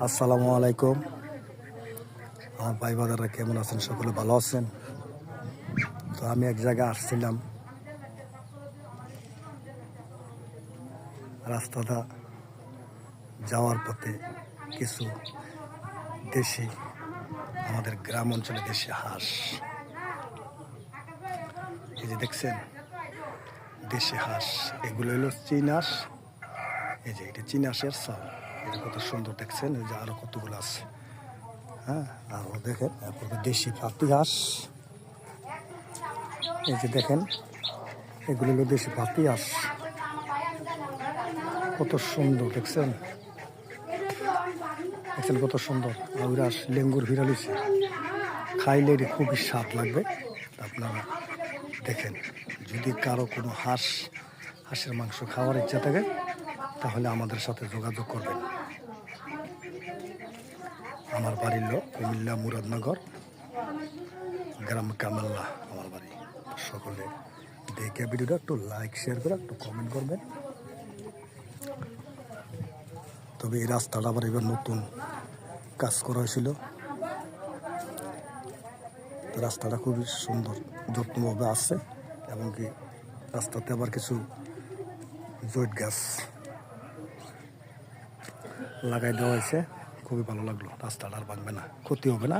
আসসালামু আলাইকুম। আমার ভাই বাদাররা কেমন আছেন? সকলে ভালো আছেন? তো আমি এক জায়গায় আসছিলাম, রাস্তাটা যাওয়ার পথে কিছু দেশি, আমাদের গ্রাম অঞ্চলে দেশি হাঁস, এই যে দেখছেন দেশি হাঁস, এগুলো হলো চীন হাঁস। এই যে এটা চীন হাঁসের চাল, এটা কত সুন্দর দেখছেন। এই যে আরো কতগুলো আছে, হ্যাঁ। আরও দেখেন, তারপরে দেশি পাতি হাঁস, এই যে দেখেন এগুলো হলো দেশি পাতি হাঁস, কত সুন্দর দেখছেন। দেখছেন কত সুন্দর আউরাস লেঙ্গুর ভিড়ালিছে, খাইলে খুবই স্বাদ লাগবে। আপনারা দেখেন, যদি কারো কোনো হাঁসের মাংস খাওয়ার ইচ্ছা থাকে তাহলে আমাদের সাথে যোগাযোগ করবেন। আমার বাড়ির লোক কুমিল্লা মুরাদনগর, গ্রাম কামাল্লা আমার বাড়ি। সকলে দেখে ভিডিওটা একটু লাইক শেয়ার করে একটু কমেন্ট করবেন। তবে এই রাস্তাটা আবার এবার নতুন কাজ করা হয়েছিল, রাস্তাটা খুবই সুন্দর যত্নভাবে আছে, এবং কি রাস্তাতে আবার কিছু জৈট গাছ লাগাই দেওয়া হয়েছে, খুবই ভালো লাগলো। রাস্তাটা আর ভাঙবে না, ক্ষতি হবে না।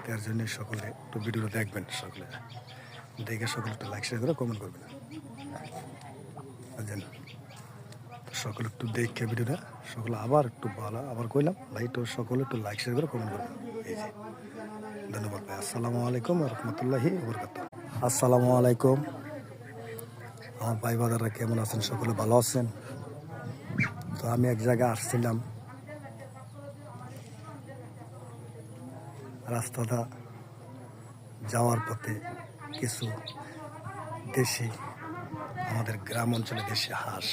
তার জন্য সকলে একটু ভিডিওটা দেখবেন, সকলে দেখে সকলে একটু লাইক শেয়ার করে কমেন্ট করবেন। বুঝলেন? সকলে একটু দেখে ভিডিওটা, সকলে আবার একটু ভালো আবার কইলাম ভাই, তো সকলে একটু লাইক শেয়ার করে কমেন্ট করবেন। এই যে ধন্যবাদ ভাই। আসসালামু আলাইকুম রহমতুল্লাহি বরকাতুহু। আসসালামু আলাইকুম। আমার ভাই বাদাররা কেমন আছেন? সকলে ভালো আছেন? তো আমি এক জায়গায় আসছিলাম, রাস্তাটা যাওয়ার পথে কিছু দেশি, আমাদের গ্রাম অঞ্চলে দেশি হাঁস,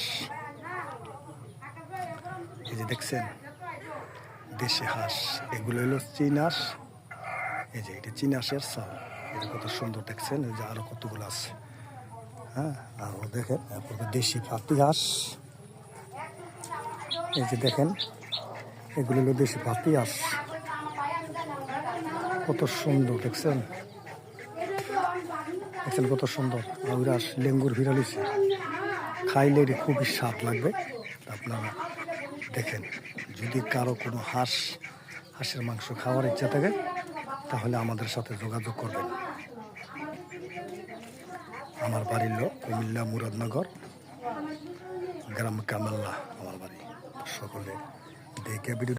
এই যে দেখছেন দেশি হাঁস, এগুলো হলো চীন হাঁস। এই যে এটা চীন হাঁসের চাল, এটা কত সুন্দর দেখছেন। এই যে আরো কতগুলো আছে, হ্যাঁ। আরও দেখেন, তারপরে দেশি পাতি হাঁস, এই যে দেখেন এগুলো হলো দেশি পাতি হাঁস, কত সুন্দর দেখছেন। দেখছেন কত সুন্দর আউরাস লেঙ্গুর ভিড়ালিছে, খাইলে খুবই স্বাদ লাগবে। আপনারা দেখেন, যদি কারো কোনো হাঁসের মাংস খাওয়ার ইচ্ছা থাকে তাহলে আমাদের সাথে যোগাযোগ করবেন। আমার বাড়ির লোক কুমিল্লা মুরাদনগর, গ্রাম কামাল্লা আমার বাড়ি। সকলে দেখে ভিডিও